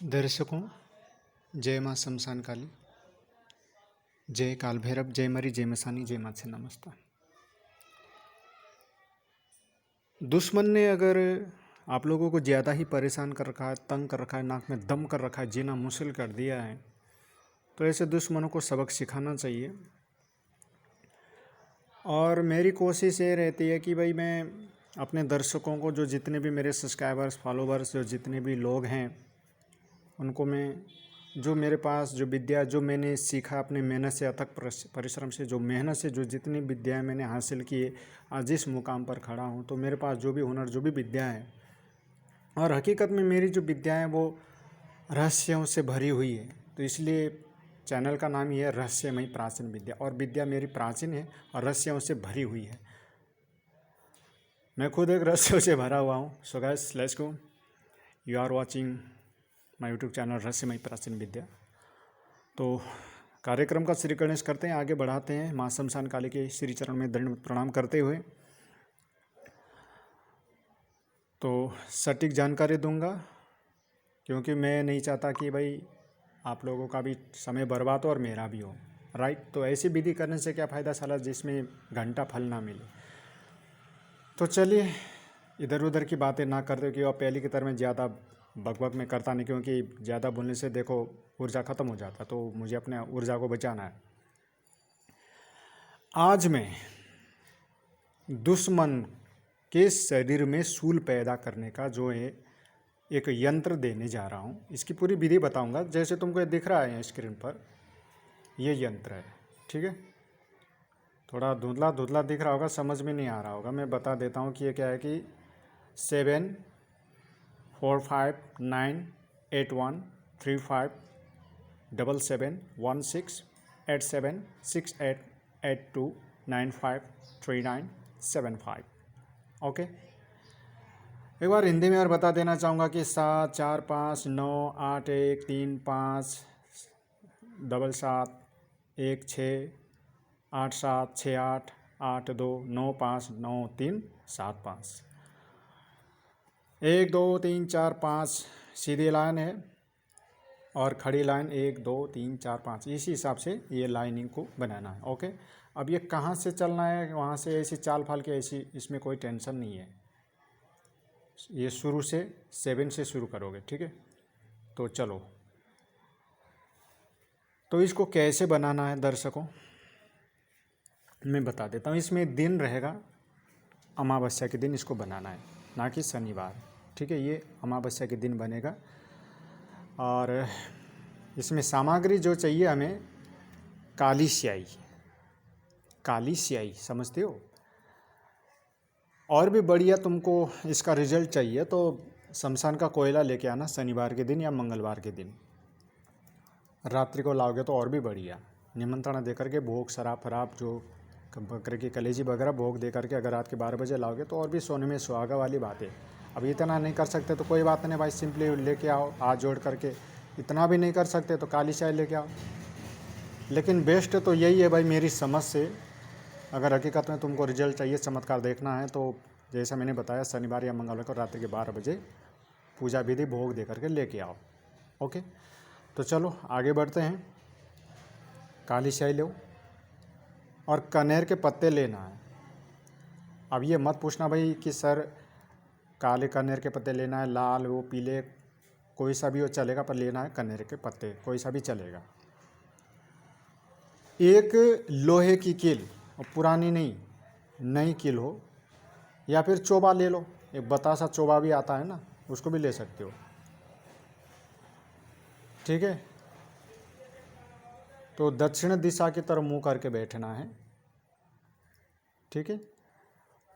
दर्शकों, जय माँ शमशान काली, जय काल भैरव, जय मरी, जय मसानी, जय माँ से नमस्ता। दुश्मन ने अगर आप लोगों को ज़्यादा ही परेशान कर रखा है, तंग कर रखा है, नाक में दम कर रखा है, जीना मुश्किल कर दिया है, तो ऐसे दुश्मनों को सबक सिखाना चाहिए। और मेरी कोशिश ये रहती है कि भाई मैं अपने दर्शकों को, जो जितने भी मेरे सब्सक्राइबर्स, फॉलोवर्स, जो जितने भी लोग हैं, उनको मैं जो मेरे पास जो विद्या, जो मैंने सीखा अपने मेहनत से, अथक परिश्रम से, जो मेहनत से जो जितनी विद्याएं मैंने हासिल की है, आज जिस मुकाम पर खड़ा हूँ, तो मेरे पास जो भी हुनर, जो भी विद्या है, और हकीकत में मेरी जो विद्या है वो रहस्यों से भरी हुई है। तो इसलिए चैनल का नाम ही है रहस्यमयी प्राचीन विद्या, और विद्या मेरी प्राचीन है और रहस्यों से भरी हुई है। मैं खुद एक रहस्यों से भरा हुआ हूँ। So guys, let's go. You are watching my YouTube channel रहस्यमयी प्राचीन विद्या। तो कार्यक्रम का श्री गणेश करते हैं, आगे बढ़ाते हैं। माँ शमशान काली के श्री चरण में दंड प्रणाम करते हुए तो सटीक जानकारी दूंगा, क्योंकि मैं नहीं चाहता कि भाई आप लोगों का भी समय बर्बाद हो और मेरा भी हो, राइट। तो ऐसी विधि करने से क्या फ़ायदा साला, जिसमें घंटा फल ना मिले। तो चलिए इधर उधर की बातें ना करते, कि और पहले की तरह मैं ज़्यादा बकबक में करता नहीं, क्योंकि ज़्यादा बोलने से देखो ऊर्जा ख़त्म हो जाता, तो मुझे अपने ऊर्जा को बचाना है। आज मैं दुश्मन के शरीर में सूल पैदा करने का जो है एक यंत्र देने जा रहा हूँ। इसकी पूरी विधि बताऊँगा। जैसे तुमको ये दिख रहा है स्क्रीन पर, ये यंत्र है, ठीक है। थोड़ा धुंधला धुंधला दिख रहा होगा, समझ में नहीं आ रहा होगा। मैं बता देता हूँ कि ये क्या है कि 7 4 5 9 8 1 3 5 7 7 1 6 8 7 6 8 8 2 9 5 3 9 7 5। ओके, एक बार हिंदी में और बता देना चाहूँगा कि 7 4 5 9 8 1 3 5 7 7 1 6 8 7 6 8 8 2 9 5 9 3 7 5। 1 2 3 4 5 सीधी लाइन है, और खड़ी लाइन 1 2 3 4 5, इसी हिसाब से ये लाइनिंग को बनाना है। ओके, अब ये कहाँ से चलना है, वहाँ से ऐसी चाल फाल के, ऐसी इसमें कोई टेंशन नहीं है। ये शुरू से 7 से शुरू करोगे, ठीक है। तो चलो, तो इसको कैसे बनाना है दर्शकों, मैं बता देता हूँ। इसमें दिन रहेगा, अमावस्या के दिन इसको बनाना है, ना कि शनिवार, ठीक है। ये अमावस्या के दिन बनेगा। और इसमें सामग्री जो चाहिए हमें, काली स्याही, काली स्याही समझते हो। और भी बढ़िया तुमको इसका रिजल्ट चाहिए तो शमशान का कोयला लेके आना शनिवार के दिन या मंगलवार के दिन, रात्रि को लाओगे तो और भी बढ़िया। निमंत्रण दे करके भोग, शराब फराब, जो बकरे की कलेजी वगैरह भोग दे करके अगर रात के 12 बजे लाओगे तो और भी सोने में सुहागा वाली बात है। अब इतना नहीं कर सकते तो कोई बात नहीं भाई, सिंपली लेके आओ हाथ जोड़ करके। इतना भी नहीं कर सकते तो काली चाय लेके आओ। लेकिन बेस्ट तो यही है भाई मेरी समझ से। अगर हकीकत में तुमको रिजल्ट चाहिए, चमत्कार देखना है, तो जैसा मैंने बताया शनिवार या मंगलवार को रात्रि के 12 बजे पूजा विधि भोग दे करके लेके आओ। ओके, तो चलो आगे बढ़ते हैं। काली स्याही लो और कनेर के पत्ते लेना है। अब ये मत पूछना भाई कि सर काले कनेर के पत्ते लेना है, लाल वो पीले, कोई सा भी वो चलेगा, पर लेना है कनेर के पत्ते, कोई सा भी चलेगा। एक लोहे की कील, और पुरानी नहीं, नई कील हो, या फिर चोबा ले लो, एक बतासा चोबा भी आता है ना, उसको भी ले सकते हो, ठीक है। तो दक्षिण दिशा की तरफ मुंह करके बैठना है, ठीक है।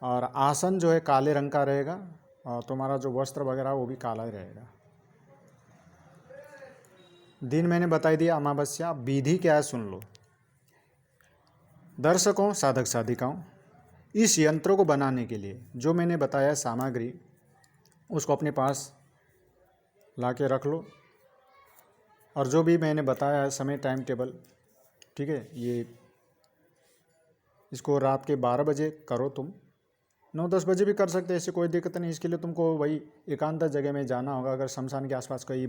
और आसन जो है काले रंग का रहेगा, और तुम्हारा जो वस्त्र वगैरह वो भी काला ही रहेगा। दिन मैंने बताई दिया अमावस्या, विधि क्या है सुन लो। दर्शकों, साधक साधिकाओं, इस यंत्र को बनाने के लिए जो मैंने बताया सामग्री, उसको अपने पास ला के रख लो। और जो भी मैंने बताया है समय, टाइम टेबल, ठीक है, ये इसको रात के 12 बजे करो तुम, 9-10 बजे भी कर सकते हैं, ऐसी कोई दिक्कत नहीं। इसके लिए तुमको वही एकांत जगह में जाना होगा। अगर शमशान के आसपास कोई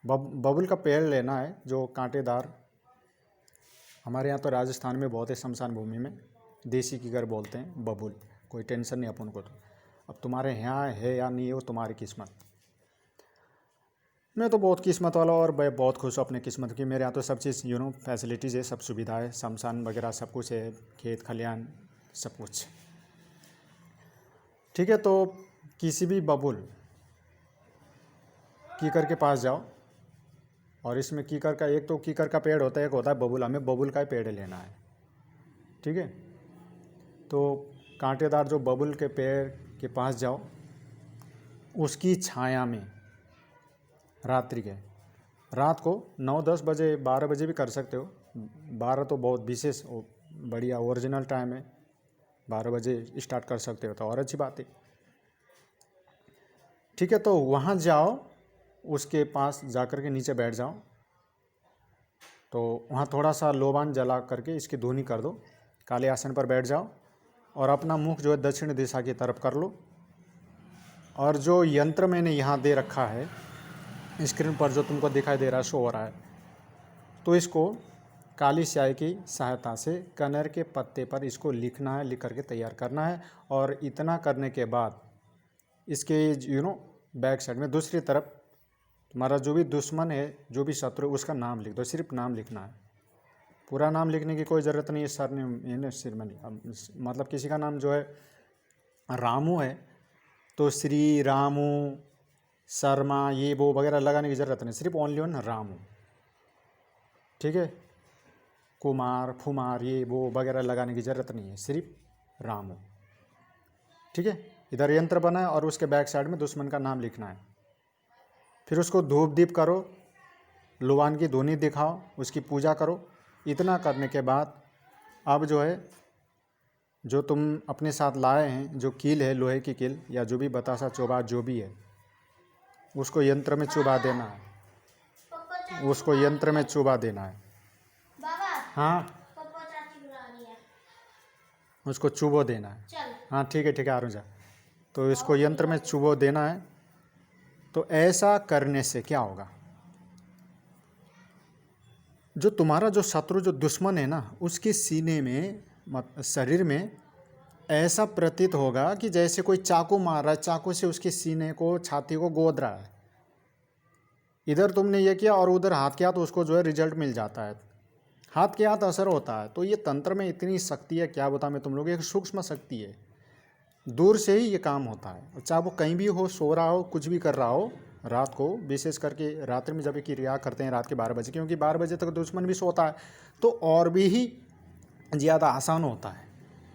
बबुल का पेड़ लेना है जो कांटेदार, हमारे यहाँ तो राजस्थान में बहुत है, शमशान भूमि में देसी कीकर बोलते हैं बबुल। कोई टेंशन नहीं अपन को। तो अब तुम्हारे यहाँ है या नहीं है वो तुम्हारी किस्मत। मैं तो बहुत किस्मत वाला और मैं बहुत खुश हूँ अपनी किस्मत की। मेरे यहाँ तो सब चीज़ फैसिलिटीज़ है, सब सुविधा है, शमशान वगैरह सब कुछ है, खेत खलियान सब कुछ। ठीक है, तो किसी भी बबुल कीकर के पास जाओ, और इसमें कीकर का, एक तो कीकर का पेड़ होता है, एक होता है बबुल। हमें बबुल का ही पेड़ लेना है। ठीक है, तो कांटेदार जो बबुल के पेड़ के पास जाओ, उसकी छाया में रात को 9-10 बजे 12 बजे भी कर सकते हो। 12 तो बहुत विशेष बढ़िया ओरिजिनल टाइम है, 12 बजे स्टार्ट कर सकते हो तो और अच्छी बात है। ठीक है, तो वहाँ जाओ, उसके पास जाकर के नीचे बैठ जाओ। तो वहाँ थोड़ा सा लोबान जला करके इसकी धुनी कर दो, काले आसन पर बैठ जाओ और अपना मुख जो है दक्षिण दिशा की तरफ कर लो। और जो यंत्र मैंने यहाँ दे रखा है स्क्रीन पर, जो तुमको दिखाई दे रहा है, शो हो रहा है, तो इसको काली स्याही की सहायता से कनेर के पत्ते पर इसको लिखना है, लिख करके तैयार करना है। और इतना करने के बाद इसके बैक साइड में दूसरी तरफ तुम्हारा जो भी दुश्मन है, जो भी शत्रु, उसका नाम लिख दो। सिर्फ नाम लिखना है, पूरा नाम लिखने की कोई ज़रूरत नहीं है। सर ने सिर में मतलब किसी का नाम जो है रामू है तो श्री रामू शर्मा ये वो वगैरह लगाने की ज़रूरत नहीं, सिर्फ ओनली ऑन रामू। ठीक है, कुमार फुमार ये वो वगैरह लगाने की ज़रूरत नहीं है, सिर्फ रामू। ठीक है, इधर यंत्र बना है और उसके बैक साइड में दुश्मन का नाम लिखना है। फिर उसको धूप दीप करो, लुबान की धुनी दिखाओ, उसकी पूजा करो। इतना करने के बाद अब जो है, जो तुम अपने साथ लाए हैं, जो कील है, लोहे की कील या जो भी बतासा चोबा जो भी है, उसको यंत्र में चुबा देना है। उसको यंत्र में चुबा देना है। हाँ, उसको चुबो देना है। हाँ ठीक है आ जा। तो इसको यंत्र में चुबो देना है। तो ऐसा करने से क्या होगा, जो तुम्हारा जो शत्रु, जो दुश्मन है ना, उसके सीने में, शरीर में ऐसा प्रतीत होगा कि जैसे कोई चाकू मार रहा है, चाकू से उसके सीने को, छाती को गोद रहा है। इधर तुमने ये किया और उधर हाथ के हाथ उसको जो है रिजल्ट मिल जाता है, हाथ के हाथ असर होता है। तो ये तंत्र में इतनी शक्ति है, क्या बताऊं मैं तुम लोग, एक सूक्ष्म शक्ति है, दूर से ही ये काम होता है। चाहे वो कहीं भी हो, सो रहा हो, कुछ भी कर रहा हो, रात को विशेष करके रात्रि में जब ये क्रिया करते हैं रात के 12 बजे, क्योंकि 12 बजे तक दुश्मन भी सोता है, तो और भी ही ज़्यादा आसान होता है।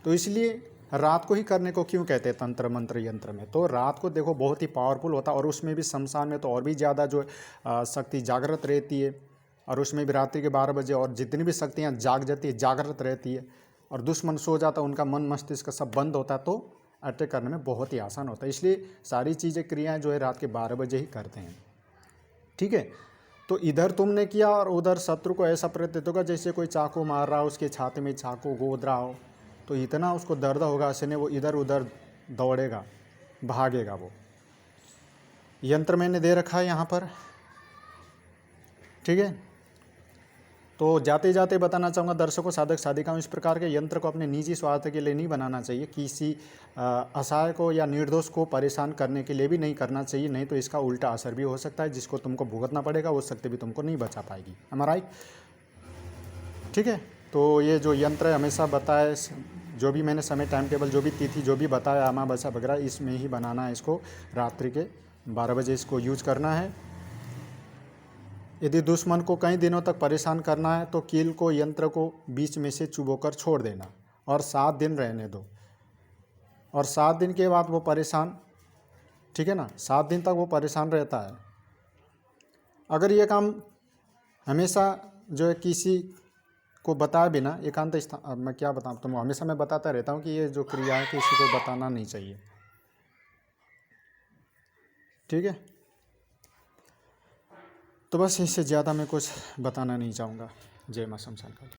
तो इसलिए रात को ही करने को क्यों कहते हैं तंत्र मंत्र यंत्र में। तो रात को देखो बहुत ही पावरफुल होता है, और उसमें भी शमशान में तो और भी ज़्यादा जो शक्ति जागृत रहती है, और उसमें भी रात्रि के 12 बजे और जितनी भी शक्तियाँ जाग जाती है, जागृत रहती है, और दुश्मन सो जाता है, उनका मन मस्तिष्क सब बंद होता है, तो अटैक करने में बहुत ही आसान होता है। इसलिए सारी चीज़ें क्रियाएँ जो है रात के 12 बजे ही करते हैं। ठीक है, तो इधर तुमने किया और उधर शत्रु को ऐसा प्रतीत होगा जैसे कोई चाकू मार रहा हो, उसके छाती में चाकू गोद रहा हो, तो इतना उसको दर्द होगा ऐसे, वो इधर उधर दौड़ेगा, भागेगा। वो यंत्र मैंने दे रखा है यहाँ पर। ठीक है, तो जाते जाते बताना चाहूँगा दर्शकों, साधक साधिकाओं, इस प्रकार के यंत्र को अपने निजी स्वार्थ के लिए नहीं बनाना चाहिए, किसी असहाय को या निर्दोष को परेशान करने के लिए भी नहीं करना चाहिए, नहीं तो इसका उल्टा असर भी हो सकता है, जिसको तुमको भुगतना पड़ेगा, वो शक्ति भी तुमको नहीं बचा पाएगी। हमारा ठीक है, तो ये जो यंत्र है हमेशा बताए, जो भी मैंने समय टाइम टेबल, जो भी तिथि, जो भी बताया अमावस्या वगैरह, इसमें ही बनाना है इसको। रात्रि के 12 बजे इसको यूज करना है। यदि दुश्मन को कई दिनों तक परेशान करना है तो कील को, यंत्र को बीच में से चुबोकर छोड़ देना और 7 दिन रहने दो, और 7 दिन के बाद वो परेशान, ठीक है ना, 7 दिन तक वो परेशान रहता है। अगर ये काम हमेशा जो है किसी को बताए बिना, एकांत स्थान, मैं क्या बताऊँ तुमको, हमेशा मैं बताता रहता हूँ कि ये जो क्रिया है किसी को बताना नहीं चाहिए। ठीक है, तो बस इससे ज़्यादा मैं कुछ बताना नहीं चाहूँगा। जय माँ शमशान काली।